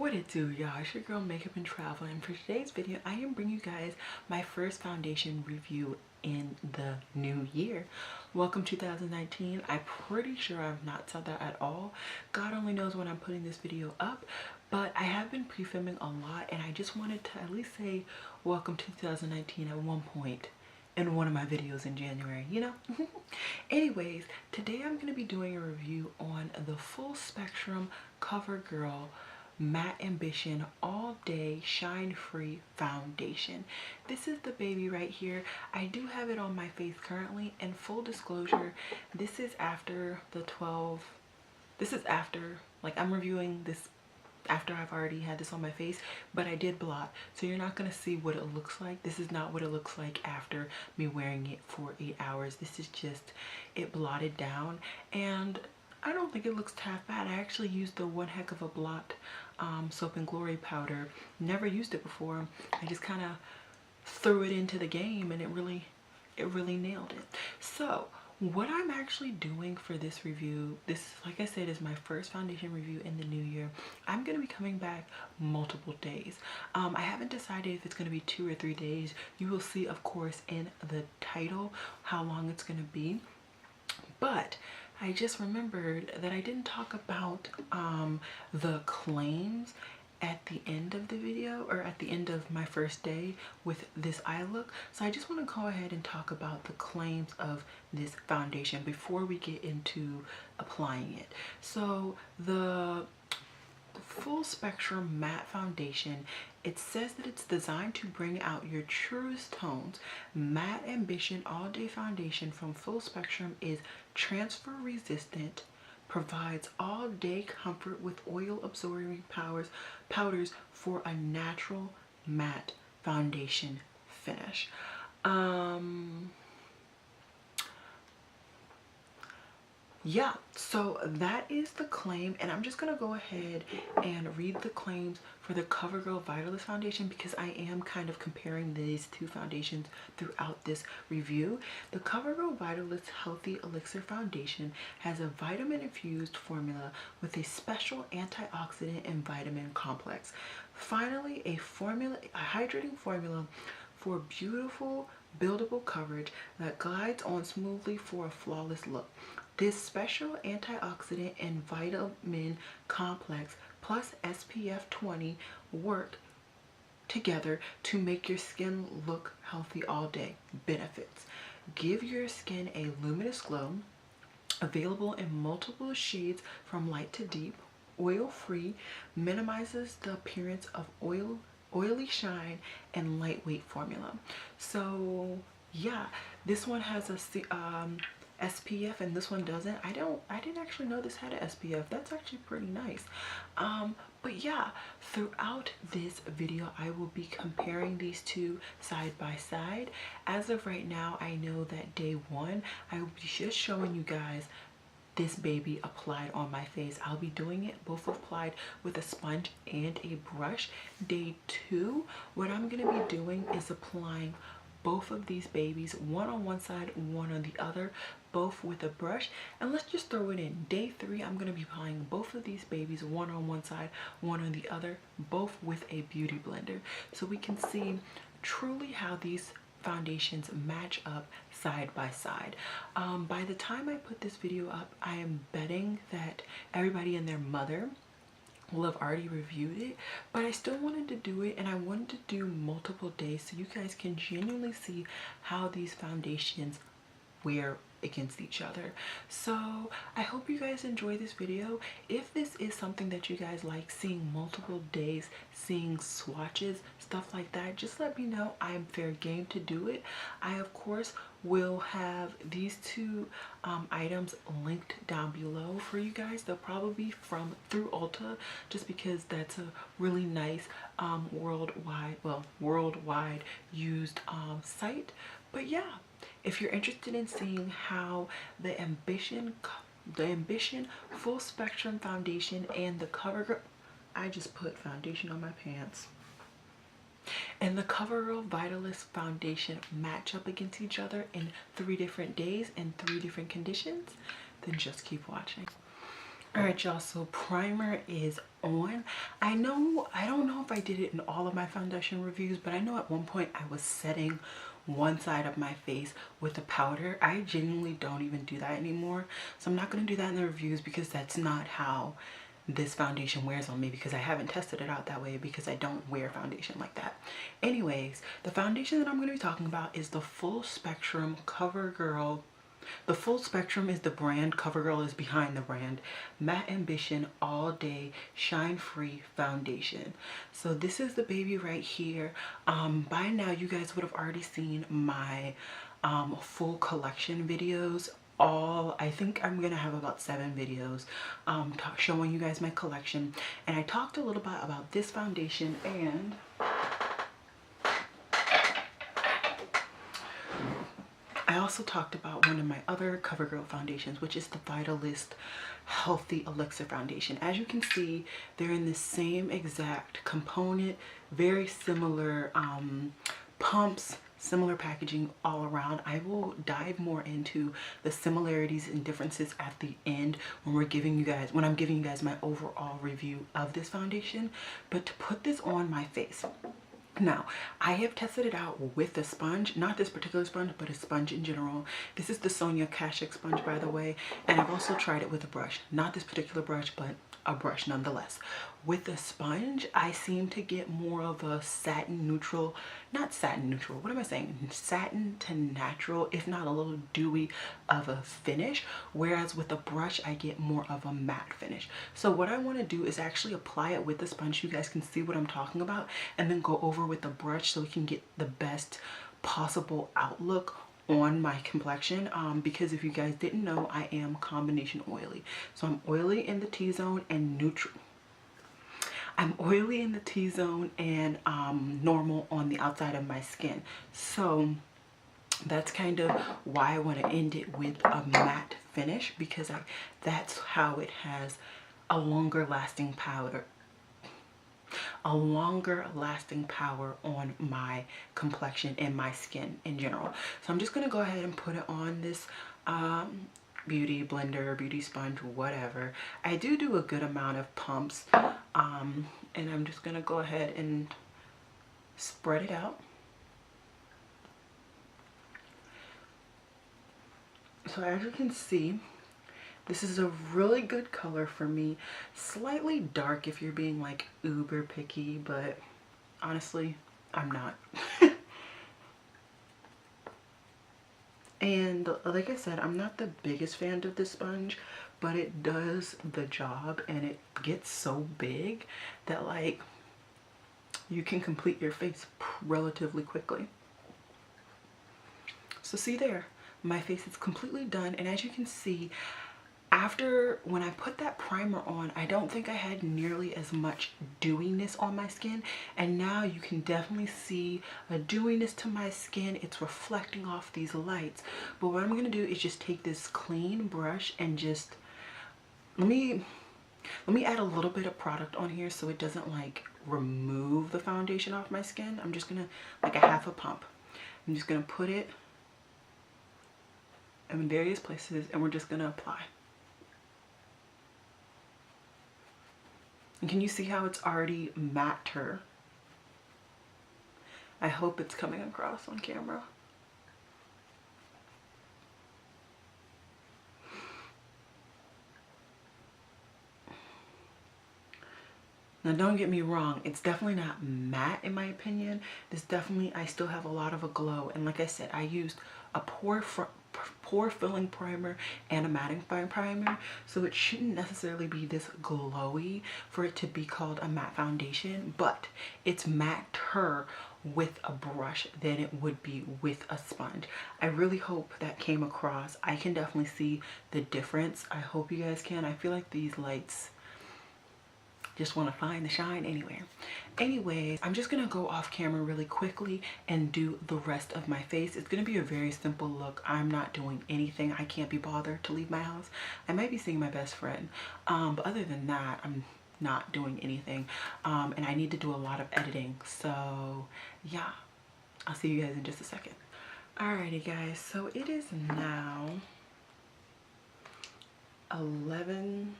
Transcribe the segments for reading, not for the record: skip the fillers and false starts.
What it do, y'all? It's your girl Makeup and Travel, and for today's video I am bringing you guys my first foundation review in the new year. Welcome 2019. I'm pretty sure I've not said that at all. God only knows when I'm putting this video up, but I have been pre-filming a lot and I just wanted to at least say welcome 2019 at one point in one of my videos in January, you know. Anyways, today I'm going to be doing a review on the Full Spectrum CoverGirl Matte Ambition All Day Shine Free Foundation. This is the baby right here. I do have it on my face currently, and full disclosure, this is after the 12, this is after, like, I'm reviewing this after I've already had this on my face, but I did blot, so you're not gonna see what it looks like. This is not what it looks like after me wearing it for 8 hours. This is just it blotted down, and I don't think it looks half bad. I actually used the One Heck of a Blot Soap and Glory powder. Never used it before. I just kind of threw it into the game and it really nailed it. So what I'm actually doing for this review, this, like I said, is my first foundation review in the new year. I'm going to be coming back multiple days. I haven't decided if it's going to be 2 or 3 days. You will see, of course, in the title how long it's going to be. But I just remembered that I didn't talk about the claims at the end of the video, or at the end of my first day with this eye look. So I just want to go ahead and talk about the claims of this foundation before we get into applying it. So the Full Spectrum Matte Foundation, it says that it's designed to bring out your truest tones. Matte Ambition All Day Foundation from Full Spectrum is transfer resistant, provides all day comfort with oil absorbing powders for a natural matte foundation finish. Yeah, so that is the claim, and I'm just gonna go ahead and read the claims for the CoverGirl Vitalist foundation because I am kind of comparing these two foundations throughout this review. The CoverGirl Vitalist Healthy Elixir Foundation has a vitamin infused formula with a special antioxidant and vitamin complex. Finally, a hydrating formula for beautiful buildable coverage that glides on smoothly for a flawless look. This special antioxidant and vitamin complex plus SPF 20 work together to make your skin look healthy all day. Benefits: give your skin a luminous glow, available in multiple shades from light to deep, oil-free, minimizes the appearance of oily shine, and lightweight formula. So yeah, this one has a SPF and this one doesn't. I didn't actually know this had an SPF. That's actually pretty nice. But yeah, throughout this video I will be comparing these two side by side. As of right now, I know that day one I will be just showing you guys this baby applied on my face. I'll be doing it both applied with a sponge and a brush. Day two, what I'm going to be doing is applying both of these babies, one on one side, one on the other, both with a brush. And let's just throw it in. Day three, I'm going to be applying both of these babies, one on one side, one on the other, both with a beauty blender, so we can see truly how these foundations match up side by side. By the time I put this video up, I am betting that everybody and their mother will have already reviewed it, but I still wanted to do it, and I wanted to do multiple days so you guys can genuinely see how these foundations wear against each other. So I hope you guys enjoy this video. If this is something that you guys like, seeing multiple days, seeing swatches, stuff like that, just let me know. I am fair game to do it. I of course will have these two items linked down below for you guys. They'll probably be through Ulta, just because that's a really nice worldwide used site. But yeah, if you're interested in seeing how the Ambition Full Spectrum Foundation and the CoverGirl, I just put foundation on my pants, and the CoverGirl Vitalist Foundation match up against each other in 3 different days and 3 different conditions, then just keep watching. All right, y'all, so primer is on. I don't know if I did it in all of my foundation reviews, but I know at one point I was setting one side of my face with a powder. I genuinely don't even do that anymore. So I'm not going to do that in the reviews because that's not how this foundation wears on me, because I haven't tested it out that way because I don't wear foundation like that. Anyways, the foundation that I'm going to be talking about is the Full Spectrum CoverGirl. The Full Spectrum is the brand, CoverGirl is behind the brand. Matte Ambition All Day Shine Free Foundation. So this is the baby right here. By now you guys would have already seen my full collection videos. I think I'm gonna have about 7 videos showing you guys my collection, and I talked a little bit about this foundation, and I also talked about one of my other CoverGirl foundations, which is the Vitalist Healthy Elixir Foundation. As you can see, they're in the same exact component, very similar pumps, similar packaging all around. I will dive more into the similarities and differences at the end when I'm giving you guys my overall review of this foundation. But to put this on my face, now, I have tested it out with a sponge, not this particular sponge, but a sponge in general. This is the Sonia Kashuk sponge, by the way, and I've also tried it with a brush. Not this particular brush, but a brush nonetheless. With the sponge, I seem to get more of a satin neutral, not satin neutral, what am I saying? Satin to natural, if not a little dewy of a finish, whereas with a brush, I get more of a matte finish. So what I want to do is actually apply it with the sponge. You guys can see what I'm talking about, and then go over with the brush so we can get the best possible outlook on my complexion, because if you guys didn't know, I am combination oily. So I'm oily in the T-zone and neutral. I'm oily in the T-zone and normal on the outside of my skin. So that's kind of why I want to end it with a matte finish, because that's how it has a longer lasting powder, on my complexion and my skin in general. So I'm just going to go ahead and put it on this beauty blender, beauty sponge, whatever. I do a good amount of pumps, and I'm just going to go ahead and spread it out. So as you can see, this is a really good color for me. Slightly dark if you're being like uber picky, but honestly, I'm not. And like I said, I'm not the biggest fan of this sponge, but it does the job, and it gets so big that like you can complete your face relatively quickly. So see there, my face is completely done, and as you can see, when I put that primer on, I don't think I had nearly as much dewiness on my skin, and now you can definitely see a dewiness to my skin. It's reflecting off these lights. But what I'm going to do is just take this clean brush and just let me add a little bit of product on here so it doesn't like remove the foundation off my skin. I'm just gonna, like a half a pump, I'm just gonna put it in various places, and we're just gonna apply. And can you see how it's already matter? I hope it's coming across on camera. Now don't get me wrong, it's definitely not matte in my opinion. I still have a lot of a glow, and like I said, I used a pore filling primer and a mattifying primer, so it shouldn't necessarily be this glowy for it to be called a matte foundation, but it's matter with a brush than it would be with a sponge. I really hope that came across. I can definitely see the difference. I hope you guys can. I feel like these lights just want to find the shine anywhere. Anyways, I'm just gonna go off camera really quickly and do the rest of my face. It's gonna be a very simple look. I'm not doing anything. I can't be bothered to leave my house. I might be seeing my best friend, but other than that, I'm not doing anything, and I need to do a lot of editing. So yeah, I'll see you guys in just a second. Alrighty guys, so it is now 11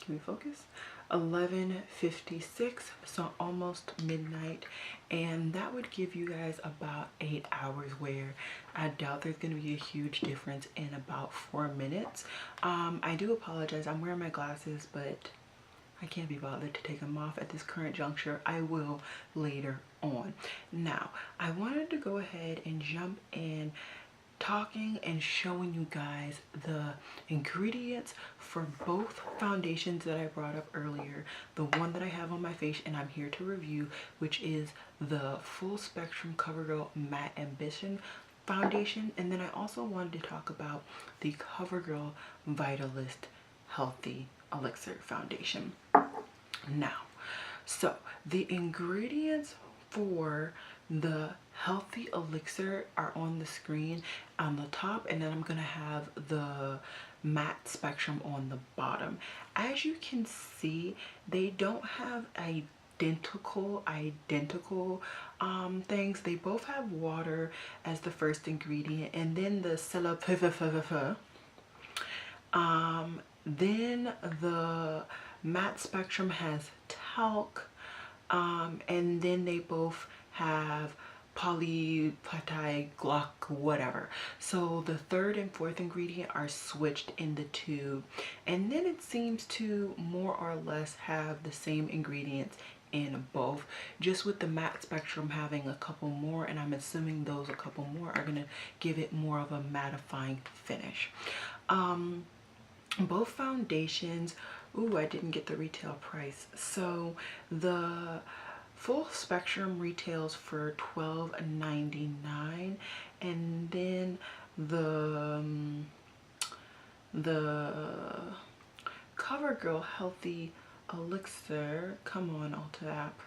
can we focus? 11:56, so almost midnight, and that would give you guys about 8 hours, where I doubt there's going to be a huge difference in about 4 minutes. I do apologize, I'm wearing my glasses, but I can't be bothered to take them off at this current juncture. I will later on. Now, I wanted to go ahead and jump in talking and showing you guys the ingredients for both foundations that I brought up earlier. The one that I have on my face and I'm here to review, which is the Full Spectrum CoverGirl Matte Ambition foundation, and then I also wanted to talk about the CoverGirl Vitalist Healthy Elixir foundation. Now, so the ingredients for the Healthy Elixir are on the screen on the top, and then I'm gonna have the Matte Spectrum on the bottom. As you can see, they don't have identical things. They both have water as the first ingredient, and then the then the Matte Spectrum has talc, and then they both have polyplatyglock whatever. So the third and fourth ingredient are switched in the tube, and then it seems to more or less have the same ingredients in both, just with the Matte Spectrum having a couple more, and I'm assuming those a couple more are gonna give it more of a mattifying finish. Both foundations, ooh, I didn't get the retail price. So the Full Spectrum retails for $12.99, and then the CoverGirl Healthy Elixir, come on Ulta app,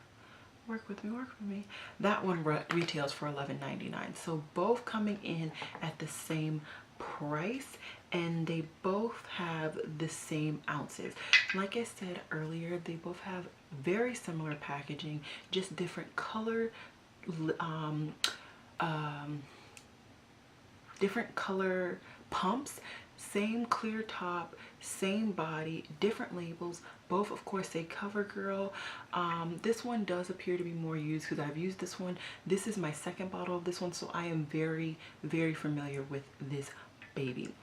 work with me, that one retails for $11.99. so both coming in at the same price, and they both have the same ounces. Like I said earlier, they both have very similar packaging, just different color different color pumps, same clear top, same body, different labels. Both of course say CoverGirl. This one does appear to be more used because I've used this one. This is my second bottle of this one, so I am very familiar with this baby.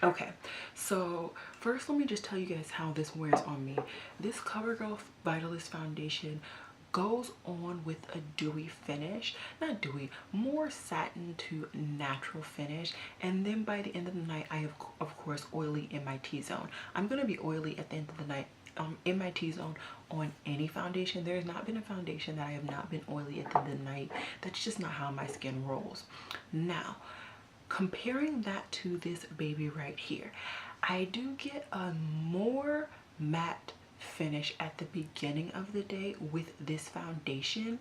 Okay, so first let me just tell you guys how this wears on me. This CoverGirl Vitalist foundation goes on with a dewy finish, not dewy, more satin to natural finish, and then by the end of the night I have of course oily in my T-zone. I'm gonna be oily at the end of the night in my T-zone on any foundation. There has not been a foundation that I have not been oily at the end of the night. That's just not how my skin rolls. Now, comparing that to this baby right here, I do get a more matte finish at the beginning of the day with this foundation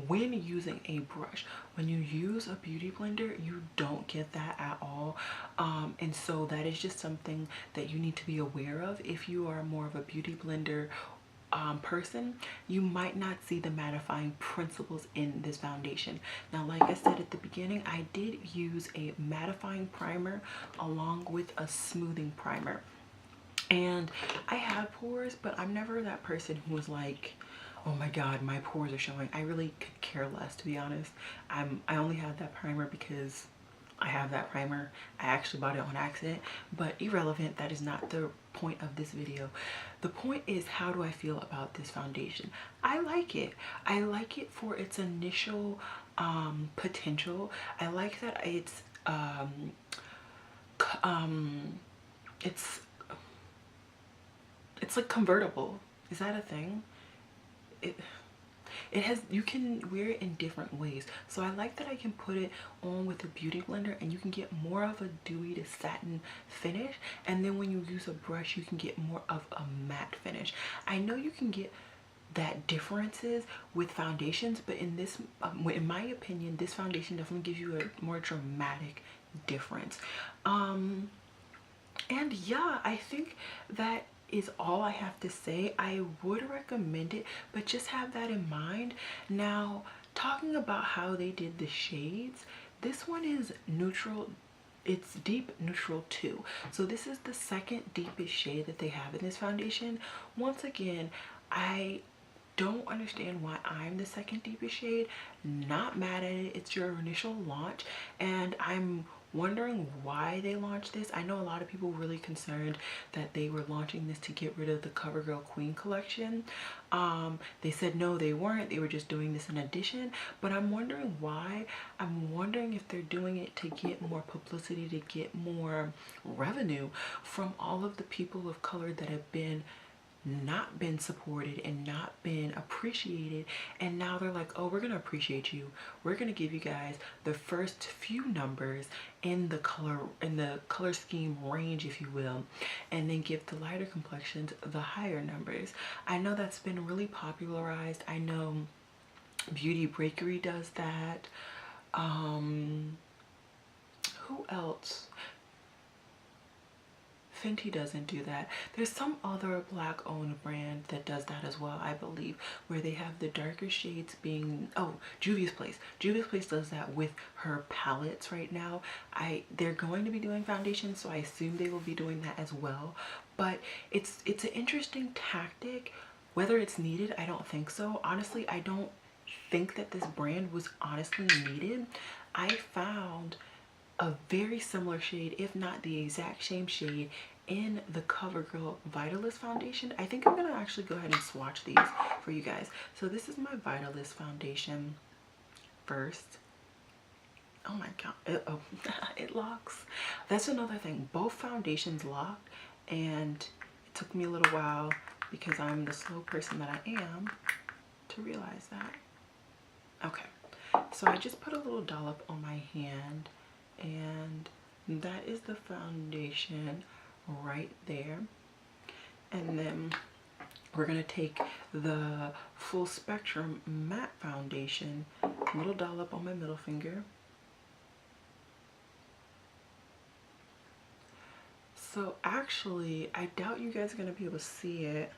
when using a brush. When you use a beauty blender, you don't get that at all, and so that is just something that you need to be aware of. If you are more of a beauty blender person, you might not see the mattifying principles in this foundation. Now, like I said at the beginning, I did use a mattifying primer along with a smoothing primer, and I have pores, but I'm never that person who was like, oh my god, my pores are showing. I really could care less, to be honest. I only have that primer because I have that primer. I actually bought it on accident, but irrelevant. That is not the point of this video. The point is, how do I feel about this foundation? I like it. I like it for its initial potential. I like that it's like convertible. Is that a thing? It has, you can wear it in different ways, so I like that I can put it on with a beauty blender and you can get more of a dewy to satin finish, and then when you use a brush you can get more of a matte finish. I know you can get that differences with foundations, but in this in my opinion, this foundation definitely gives you a more dramatic difference. And yeah, I think that is all I have to say. I would recommend it, but just have that in mind. Now, talking about how they did the shades, this one is neutral it's Deep Neutral 2. So this is the second deepest shade that they have in this foundation. Once again, I don't understand why I'm the second deepest shade. Not mad at it. It's your initial launch, and I'm wondering why they launched this. I know a lot of people were really concerned that they were launching this to get rid of the CoverGirl Queen collection. They said no, they weren't. They were just doing this in addition, but I'm wondering why. I'm wondering if they're doing it to get more publicity, to get more revenue from all of the people of color that have not been supported and not been appreciated, and now they're like, oh, we're gonna appreciate you, we're gonna give you guys the first few numbers in the color scheme range, if you will, and then give the lighter complexions the higher numbers. I know that's been really popularized. I know Beauty Breakery does that. Who else? Fenty doesn't do that. There's some other black owned brand that does that as well, I believe, where they have the darker shades being, oh, Juvia's Place. Juvia's Place does that with her palettes right now. They're going to be doing foundation, so I assume they will be doing that as well. But it's an interesting tactic. Whether it's needed, I don't think so. Honestly, I don't think that this brand was honestly needed. I found a very similar shade, if not the exact same shade, in the CoverGirl Vitalist foundation. I think I'm gonna actually go ahead and swatch these for you guys. So this is my Vitalist foundation first. Oh my god, it locks. That's another thing, both foundations locked, and it took me a little while, because I'm the slow person that I am, to realize that. Okay, so I just put a little dollop on my hand, and that is the foundation right there. And then we're gonna take the Full Spectrum matte foundation, a little dollop on my middle finger. So actually, I doubt you guys are gonna be able to see it.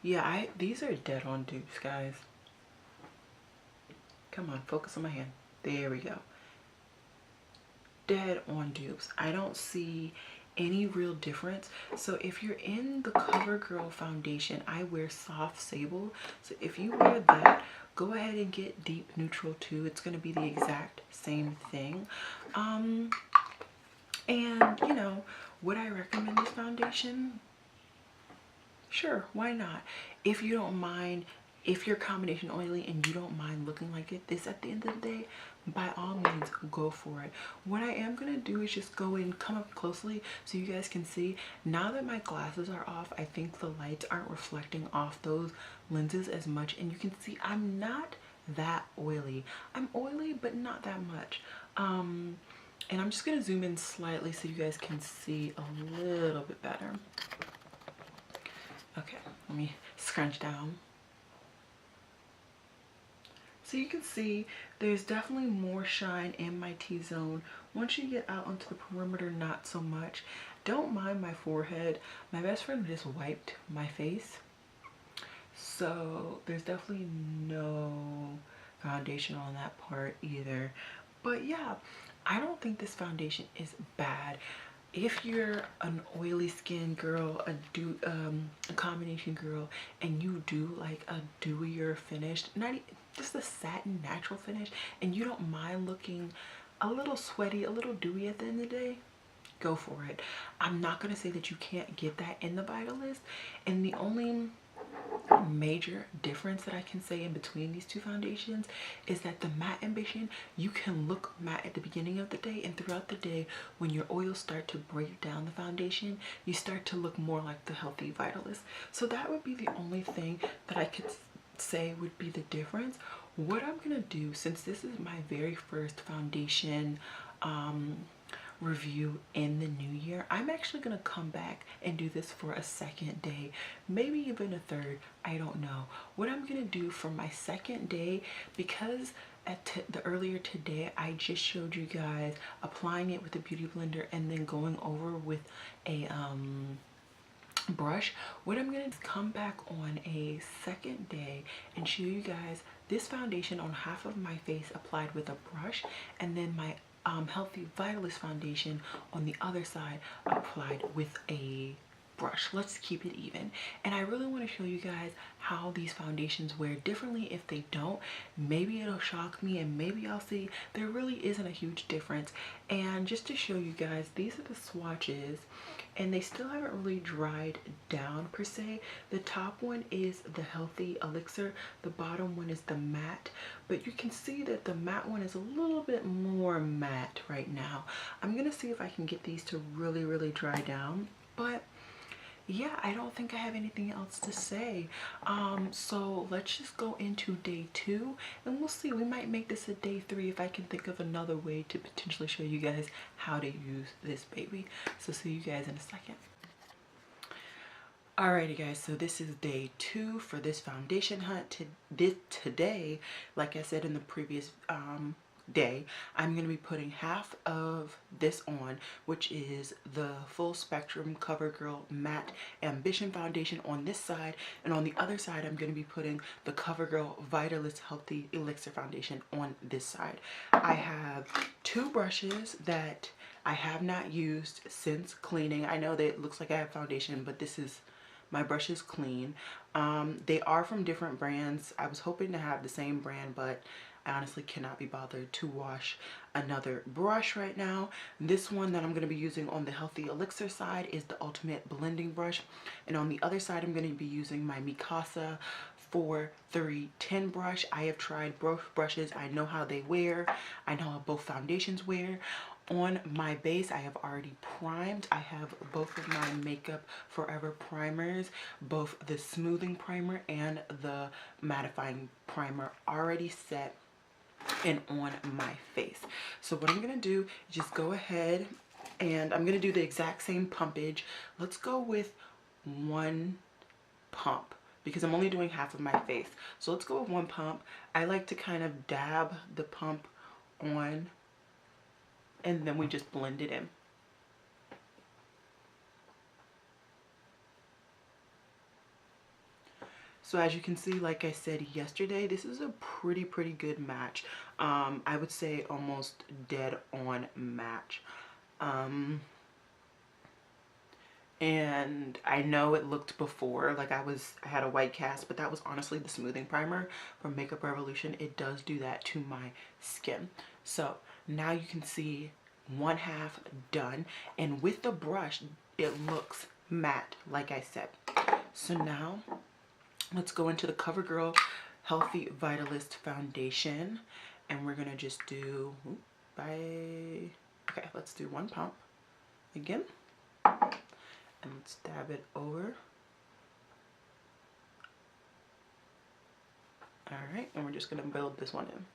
Yeah, these are dead on dupes, guys. Come on, focus on my hand. There we go. Dead on dupes. I don't see any real difference. So if you're in the CoverGirl foundation, I wear Soft Sable. So if you wear that, go ahead and get Deep Neutral 2. It's going to be the exact same thing. And you know, would I recommend this foundation? Sure, why not? If you don't mind, if you're combination oily and you don't mind looking like this at the end of the day, by all means, go for it. What I am gonna do is just go and come up closely so you guys can see. Now that my glasses are off, I think the lights aren't reflecting off those lenses as much, and you can see I'm not that oily. I'm oily, but not that much. And I'm just gonna zoom in slightly so you guys can see a little bit better. Okay, let me scrunch down. So you can see there's definitely more shine in my T-zone. Once you get out onto the perimeter, not so much. Don't mind my forehead. My best friend just wiped my face, so there's definitely no foundation on that part either. But yeah, I don't think this foundation is bad. If you're an oily skin girl, a combination girl, and you do like a dewier finish, not just a satin natural finish, and you don't mind looking a little sweaty, a little dewy at the end of the day, go for it. I'm not gonna say that you can't get that in the Vitalist, and the only major difference that I can say in between these two foundations is that the Matte Ambition, you can look matte at the beginning of the day, and throughout the day when your oils start to break down the foundation, you start to look more like the Healthy Vitalist. So that would be the only thing that I could say would be the difference. What I'm gonna do, since this is my very first foundation review in the new year, I'm actually gonna come back and do this for a second day, maybe even a third, I don't know. What I'm gonna do for my second day, because the earlier today I just showed you guys applying it with a beauty blender and then going over with a brush, what I'm gonna do is come back on a second day and show you guys this foundation on half of my face applied with a brush, and then my Healthy Vitalist foundation on the other side applied with a brush. Let's keep it even. And I really want to show you guys how these foundations wear differently. If they don't, maybe it'll shock me and maybe I'll see there really isn't a huge difference. And just to show you guys, these are the swatches and they still haven't really dried down per se. The top one is the Healthy Elixir, the bottom one is the matte, but you can see that the matte one is a little bit more matte right now. I'm gonna see if I can get these to really dry down, but yeah, I don't think I have anything else to say. So let's just go into day 2 and we'll see. We might make this a day 3 if I can think of another way to potentially show you guys how to use this baby. So see you guys in a second. Alrighty guys, so this is day 2 for this foundation hunt. Today, like I said in the previous day, I'm going to be putting half of this on, which is the Full Spectrum CoverGirl Matte Ambition Foundation on this side, and on the other side I'm going to be putting the CoverGirl Vitalist Healthy Elixir Foundation on this side. I have 2 brushes that I have not used since cleaning. I know that it looks like I have foundation, but my brush is clean. They are from different brands. I was hoping to have the same brand, but I honestly cannot be bothered to wash another brush right now. This one that I'm going to be using on the Healthy Elixir side is the Ultimate Blending Brush. And on the other side, I'm going to be using my Mikasa 4310 brush. I have tried both brushes. I know how they wear. I know how both foundations wear. On my base, I have already primed. I have both of my Makeup Forever primers, both the smoothing primer and the mattifying primer already set and on my face. So what I'm going to do is just go ahead and I'm going to do the exact same pumpage. Let's go with 1 pump because I'm only doing half of my face. So let's go with 1 pump. I like to kind of dab the pump on and then we just blend it in. So as you can see, like I said yesterday, this is a pretty good match. I would say almost dead on match. And I know it looked before like I had a white cast, but that was honestly the smoothing primer from Makeup Revolution. It does do that to my skin. So now you can see 1/2 done, and with the brush it looks matte like I said. So now let's go into the CoverGirl Healthy Vitalist Foundation, and we're gonna just do let's do 1 pump again, and let's dab it over. All right, and we're just gonna build this one in.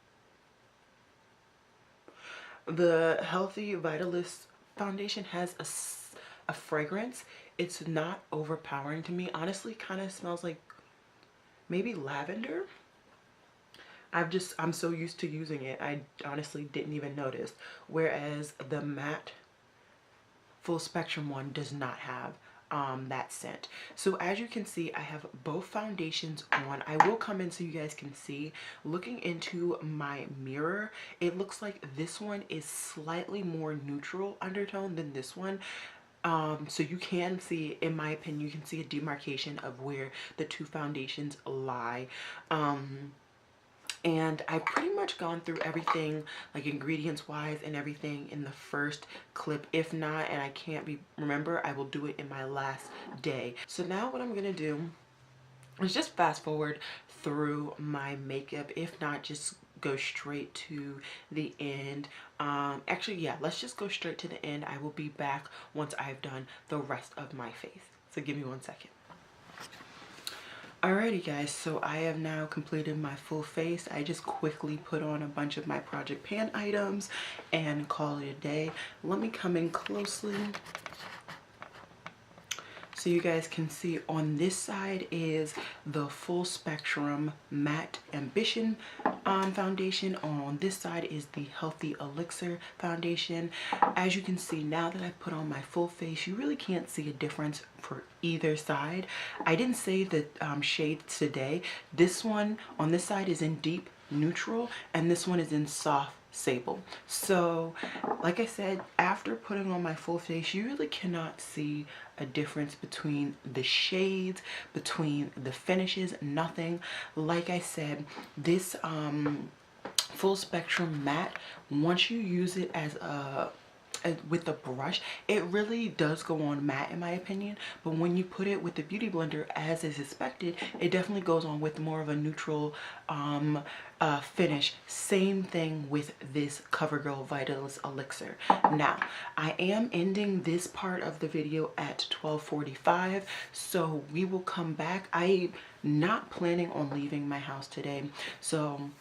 The Healthy Vitalist foundation has a fragrance. It's not overpowering to me. Honestly, kind of smells like maybe lavender. I'm so used to using it, I honestly didn't even notice. Whereas the matte Full Spectrum one does not have that scent. So as you can see, I have both foundations on. I will come in so you guys can see. Looking into my mirror, it looks like this one is slightly more neutral undertone than this one. So you can see, in my opinion, you can see a demarcation of where the 2 foundations lie. And I've pretty much gone through everything, like ingredients wise and everything, in the first clip. If not, and I can't remember, I will do it in my last day. So now what I'm gonna do is just fast forward through my makeup. If not, just go straight to the end. Actually, yeah, let's just go straight to the end. I will be back once I've done the rest of my face. So give me 1 second. Alrighty guys, so I have now completed my full face. I just quickly put on a bunch of my Project Pan items and call it a day. Let me come in closely so you guys can see. On this side is the Full Spectrum Matte Ambition foundation. On this side is the Healthy Elixir foundation. As you can see, now that I put on my full face, you really can't see a difference for either side. I didn't save the shades today. This one on this side is in deep neutral and this one is in soft Sable. So like I said, after putting on my full face, you really cannot see a difference between the shades, between the finishes, nothing. Like I said, this full spectrum matte, once you use it as a with the brush, it really does go on matte in my opinion, but when you put it with the beauty blender as is expected, it definitely goes on with more of a neutral finish. Same thing with this CoverGirl Vitalist Elixir. Now I am ending this part of the video at 12:45, so we will come back. I'm not planning on leaving my house today, so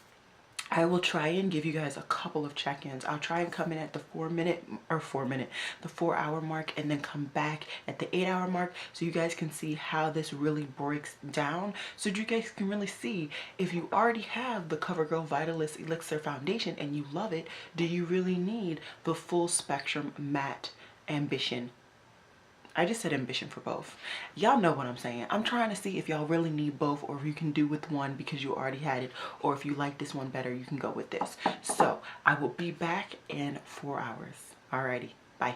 I will try and give you guys a couple of check-ins. I'll try and come in at the 4-hour mark, and then come back at the 8-hour mark, so you guys can see how this really breaks down, so you guys can really see if you already have the CoverGirl Vitalist Elixir foundation and you love it, do you really need the full spectrum matte ambition? I just said ambition for both. Y'all know what I'm saying. I'm trying to see if y'all really need both, or if you can do with one because you already had it, or if you like this one better, you can go with this. So I will be back in 4 hours. Alrighty, bye.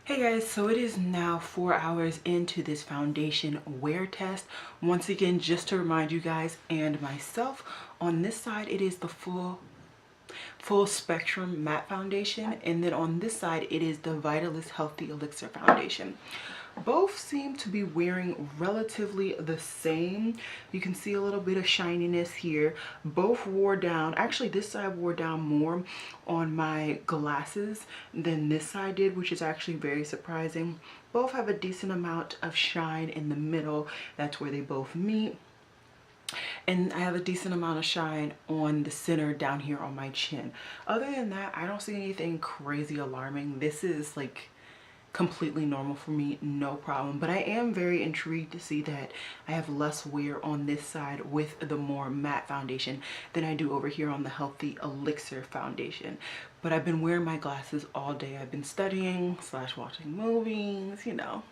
Hey guys, so it is now 4 hours into this foundation wear test. Once again, just to remind you guys and myself, on this side it is the full spectrum matte foundation, and then on this side it is the Vitalist Healthy Elixir foundation. Both seem to be wearing relatively the same. You can see a little bit of shininess here. Both wore down. Actually, this side wore down more on my glasses than this side did, which is actually very surprising. Both have a decent amount of shine in the middle. That's where they both meet. And I have a decent amount of shine on the center down here on my chin. Other than that, I don't see anything crazy alarming. This is like completely normal for me, no problem. But I am very intrigued to see that I have less wear on this side with the more matte foundation than I do over here on the Healthy Elixir foundation. But I've been wearing my glasses all day. I've been studying / watching movies, you know.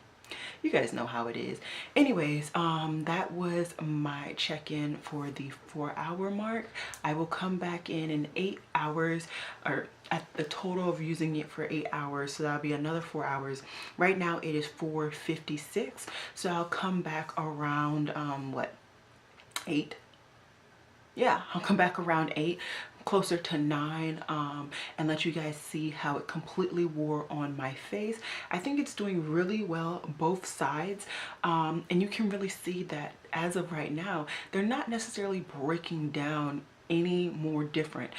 You guys know how it is. Anyways, that was my check-in for the 4-hour mark. I will come back in 8 hours, or at the total of using it for 8 hours, so that'll be another 4 hours. Right now it is 4:56, so I'll come back around what, 8? Yeah, I'll come back around 8, closer to 9, and let you guys see how it completely wore on my face. I think it's doing really well both sides, and you can really see that as of right now they're not necessarily breaking down any more different.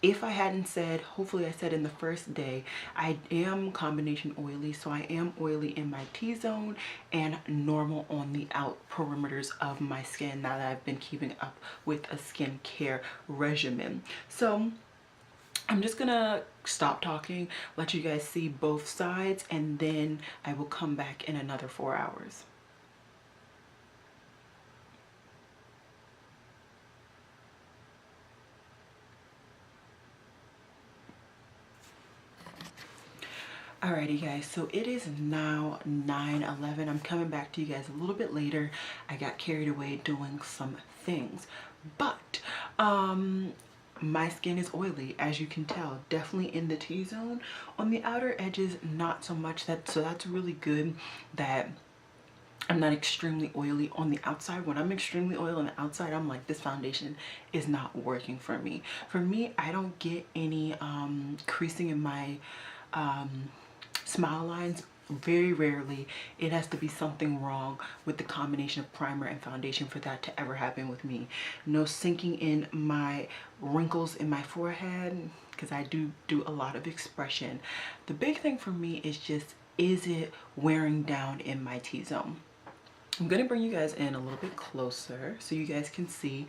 If I hadn't said, hopefully I said in the first day, I am combination oily, so I am oily in my T-zone and normal on the out perimeters of my skin, now that I've been keeping up with a skincare regimen. So I'm just gonna stop talking, let you guys see both sides, and then I will come back in another 4 hours. Alrighty guys, so it is now 9:11. I'm coming back to you guys a little bit later. I got carried away doing some things, but my skin is oily, as you can tell, definitely in the T-zone. On the outer edges, not so much. So that's really good that I'm not extremely oily on the outside. When I'm extremely oily on the outside, I'm like, this foundation is not working for me. For me, I don't get any creasing in my smile lines. Very rarely. It has to be something wrong with the combination of primer and foundation for that to ever happen with me. No sinking in my wrinkles in my forehead, because I do a lot of expression. The big thing for me is just, is it wearing down in my T-zone? I'm gonna bring you guys in a little bit closer so you guys can see.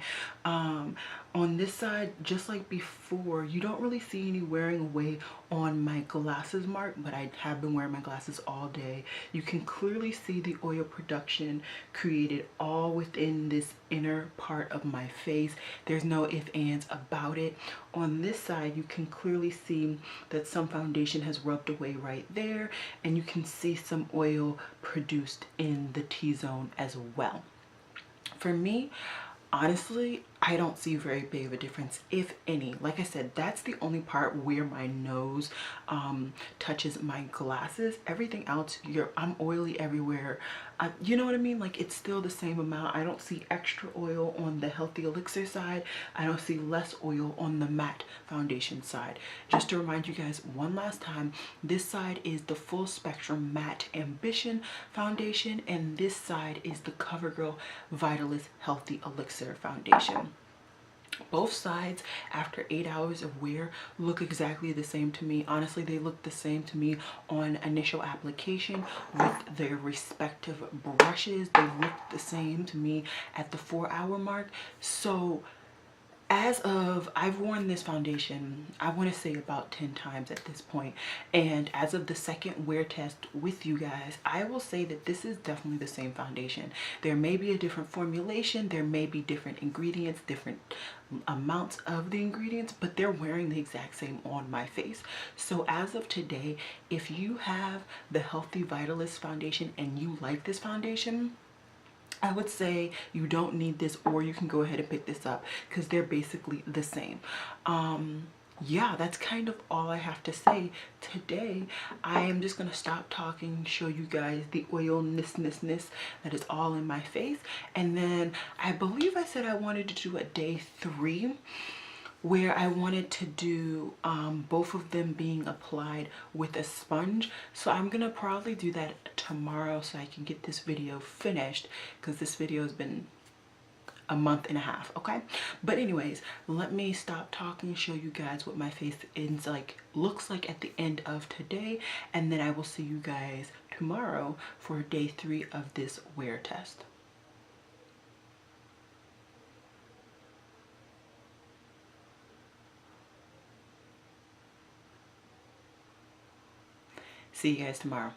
On this side, just like before, you don't really see any wearing away on my glasses mark, but I have been wearing my glasses all day. You can clearly see the oil production created all within this inner part of my face. There's no ifs, ands about it. On this side, you can clearly see that some foundation has rubbed away right there, and you can see some oil produced in the T-zone as well. For me, honestly, I don't see very big of a difference, if any. Like I said, that's the only part where my nose touches my glasses. Everything else, I'm oily everywhere. You know what I mean? Like, it's still the same amount. I don't see extra oil on the Healthy Elixir side. I don't see less oil on the matte foundation side. Just to remind you guys one last time, this side is the Full Spectrum Matte Ambition foundation, and this side is the CoverGirl Vitalist Healthy Elixir foundation. Both sides, after 8 hours of wear, look exactly the same to me. Honestly, they look the same to me on initial application with their respective brushes. They look the same to me at the 4-hour mark. So as of, I've worn this foundation, I want to say about 10 times at this point, and as of the second wear test with you guys, I will say that this is definitely the same foundation. There may be a different formulation, there may be different ingredients, different amounts of the ingredients, but they're wearing the exact same on my face. So as of today, if you have the Healthy Vitalist foundation and you like this foundation, I would say you don't need this, or you can go ahead and pick this up because they're basically the same. Yeah, that's kind of all I have to say today. I am just gonna stop talking, show you guys the oilness that is all in my face, and then I believe I said I wanted to do a day 3 where I wanted to do both of them being applied with a sponge. So I'm gonna probably do that tomorrow so I can get this video finished, because this video has been a month and a half, okay? But anyways, let me stop talking, show you guys what my face looks like at the end of today, and then I will see you guys tomorrow for day 3 of this wear test. See you guys tomorrow.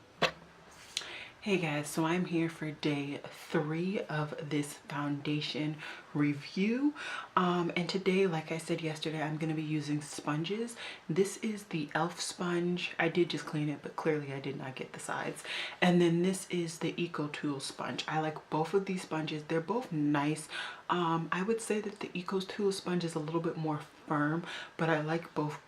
Hey guys, so I'm here for day 3 of this foundation review, and today, like I said yesterday, I'm going to be using sponges. This is the e.l.f. sponge. I did just clean it, but clearly I did not get the sides. And then this is the EcoTool sponge. I like both of these sponges. They're both nice. I would say that the EcoTool sponge is a little bit more firm, but I like both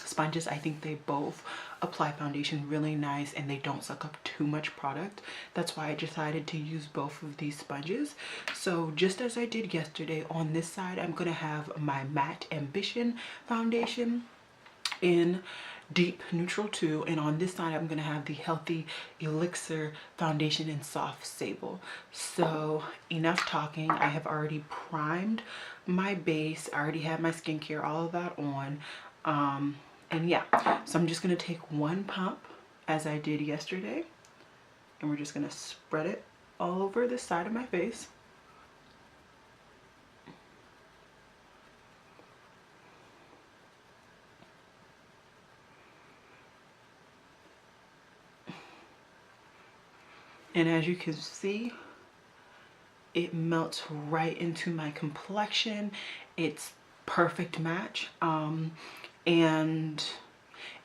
sponges. I think they both apply foundation really nice and they don't suck up too much product. That's why I decided to use both of these sponges. So just as I did yesterday, on this side I'm gonna have my Matte Ambition foundation in Deep Neutral 2, and on this side I'm gonna have the Healthy Elixir foundation in Soft Sable. So enough talking. I have already primed my base. I already have my skincare, all of that on, and yeah, so I'm just gonna take one pump as I did yesterday, and we're just gonna spread it all over the side of my face. And as you can see, it melts right into my complexion. It's perfect match, and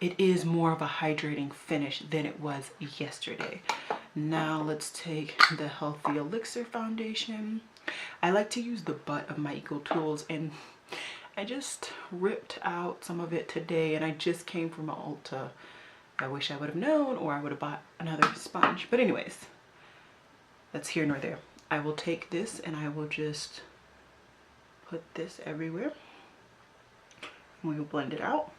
it is more of a hydrating finish than it was yesterday. Now let's take the Healthy Elixir foundation. I like to use the butt of my EcoTools, and I just ripped out some of it today, and I just came from Ulta. I wish I would have known, or I would have bought another sponge. But anyways, that's here nor there. I will take this and I will just put this everywhere. We will blend it out.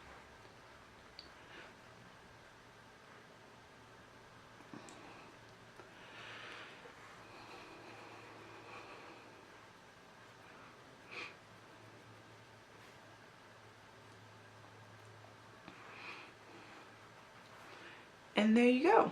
And there you go.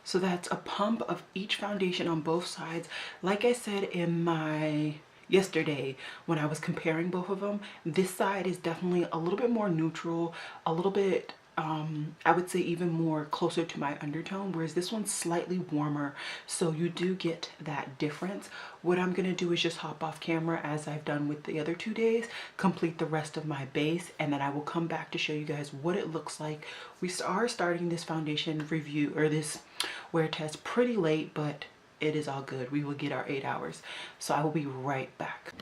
So that's a pump of each foundation on both sides. Like I said in my yesterday when I was comparing both of them, this side is definitely a little bit more neutral, a little bit I would say even more closer to my undertone, whereas this one's slightly warmer, so you do get that difference. What I'm gonna do is just hop off camera, as I've done with the other 2 days, complete the rest of my base, and then I will come back to show you guys what it looks like. We are starting this foundation review, or this wear test, pretty late, but it is all good. We will get our 8 hours. So I will be right back.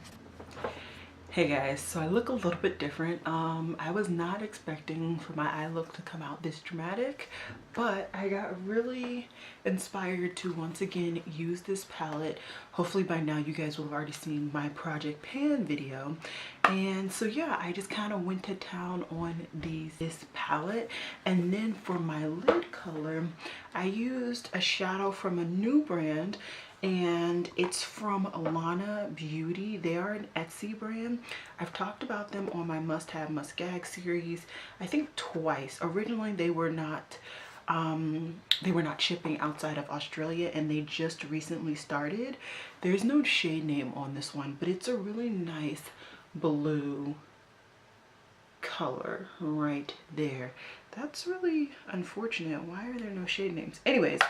Hey guys, so I look a little bit different. I was not expecting for my eye look to come out this dramatic, but I got really inspired to once again use this palette. Hopefully by now you guys will have already seen my Project Pan video. And so yeah, I just kind of went to town on this palette. And then for my lid color, I used a shadow from a new brand, and it's from Alana Beauty. They are an Etsy brand. I've talked about them on my must have must gag series I think twice. Originally they were not shipping outside of Australia, and they just recently started. There's no shade name on this one, but it's a really nice blue color right there. That's really unfortunate. Why are there no shade names? Anyways,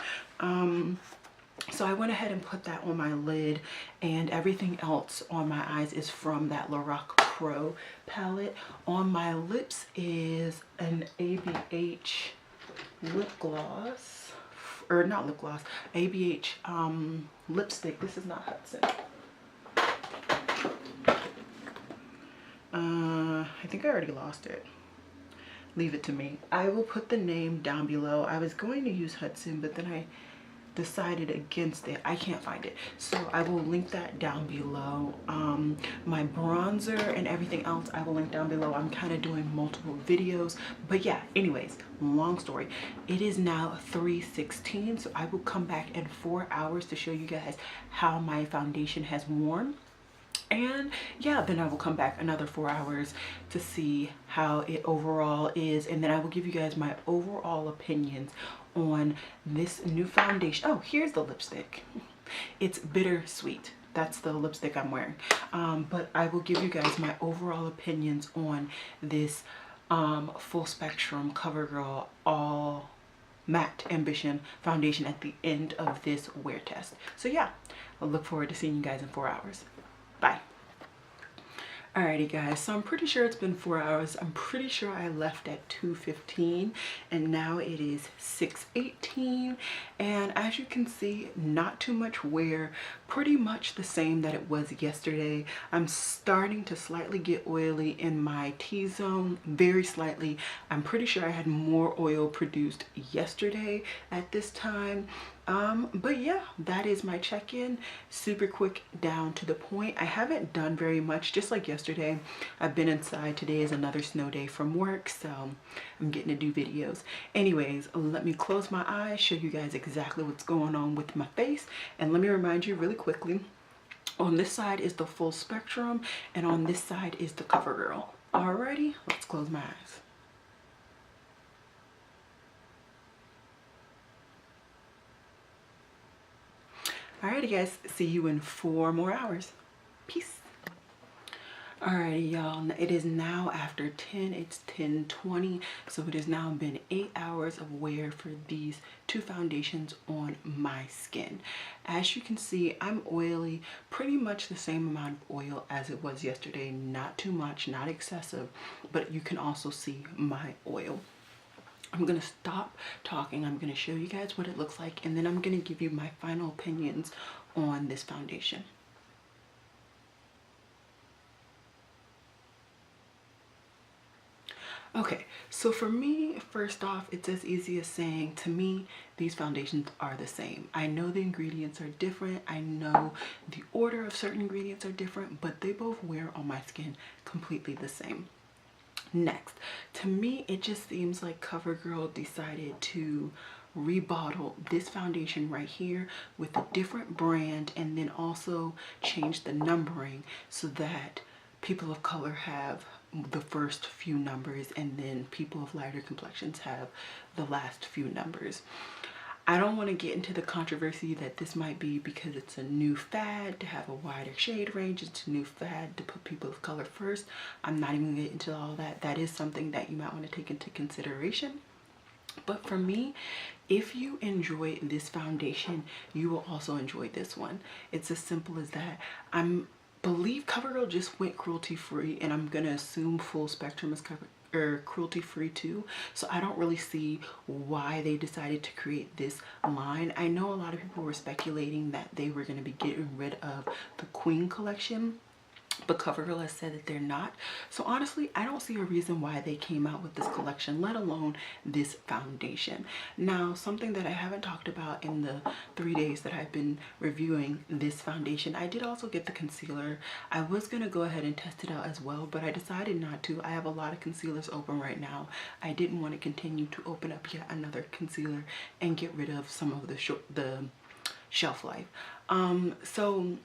so I went ahead and put that on my lid, and everything else on my eyes is from that Lorac Pro palette. On my lips is an ABH lip gloss, or not lip gloss, ABH lipstick. This is not Hudson. I think I already lost it. Leave it to me. I will put the name down below. I was going to use Hudson, but then I decided against it. I can't find it, so I will link that down below. My bronzer and everything else I will link down below. I'm kind of doing multiple videos, but yeah, anyways, long story, it is now 3:16, so I will come back in 4 hours to show you guys how my foundation has worn. And yeah, then I will come back another 4 hours to see how it overall is, and then I will give you guys my overall opinions on this new foundation. Oh, here's the lipstick. It's Bittersweet. That's the lipstick I'm wearing. But I will give you guys my overall opinions on this full spectrum CoverGirl all matte ambition foundation at the end of this wear test. So yeah, I look forward to seeing you guys in 4 hours. Bye. Alrighty guys, so I'm pretty sure it's been 4 hours. I'm pretty sure I left at 2:15, and now it is 6:18, and as you can see, not too much wear, pretty much the same that it was yesterday. I'm starting to slightly get oily in my T-zone, very slightly. I'm pretty sure I had more oil produced yesterday at this time. But yeah, that is my check-in. Super quick, down to the point. I haven't done very much, just like yesterday. I've been inside. Today is another snow day from work, so I'm getting to do videos. Anyways, let me close my eyes, show you guys exactly what's going on with my face, and let me remind you really quickly, on this side is the full spectrum, and on this side is the CoverGirl. Alrighty, let's close my eyes. Alrighty guys, see you in 4 more hours. Peace. Alrighty y'all, it is now after 10, it's 10:20, so it has now been 8 hours of wear for these two foundations on my skin. As you can see, I'm oily, pretty much the same amount of oil as it was yesterday, not too much, not excessive, but you can also see my oil. I'm gonna stop talking, I'm gonna show you guys what it looks like, and then I'm gonna give you my final opinions on this foundation. Okay, so for me, first off, it's as easy as saying, to me, these foundations are the same. I know the ingredients are different, I know the order of certain ingredients are different, but they both wear on my skin completely the same. Next, to me, it just seems like CoverGirl decided to rebottle this foundation right here with a different brand, and then also change the numbering so that people of color have the first few numbers, and then people of lighter complexions have the last few numbers. I don't want to get into the controversy that this might be because it's a new fad to have a wider shade range. It's a new fad to put people of color first. I'm not even going to get into all that. That is something that you might want to take into consideration. But for me, if you enjoy this foundation, you will also enjoy this one. It's as simple as that. Believe CoverGirl just went cruelty free, and I'm gonna assume full spectrum is cruelty free too, so I don't really see why they decided to create this line. I know a lot of people were speculating that they were going to be getting rid of the Queen collection, but CoverGirl has said that they're not. So honestly, I don't see a reason why they came out with this collection, let alone this foundation. Now, something that I haven't talked about in the 3 days that I've been reviewing this foundation, I did also get the concealer. I was going to go ahead and test it out as well, but I decided not to. I have a lot of concealers open right now. I didn't want to continue to open up yet another concealer and get rid of some of the shelf life. So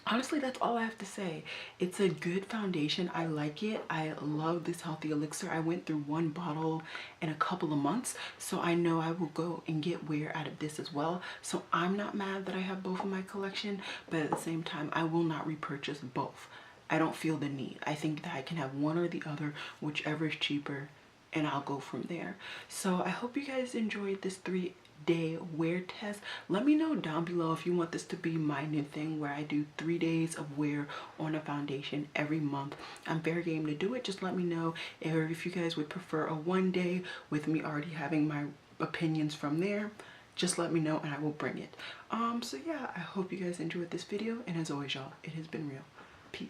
honestly, that's all I have to say. It's a good foundation. I like it. I love this Healthy Elixir. I went through one bottle in a couple of months, so I know I will go and get wear out of this as well. So I'm not mad that I have both in my collection, but at the same time, I will not repurchase both. I don't feel the need. I think that I can have one or the other, whichever is cheaper, and I'll go from there. So I hope you guys enjoyed this 3-day wear test. Let me know down below if you want this to be my new thing where I do 3 days of wear on a foundation every month. I'm very game to do it. Just let me know, or if you guys would prefer a 1 day with me already having my opinions from there. Just let me know and I will bring it. So yeah, I hope you guys enjoyed this video, and as always, y'all, it has been real. Peace.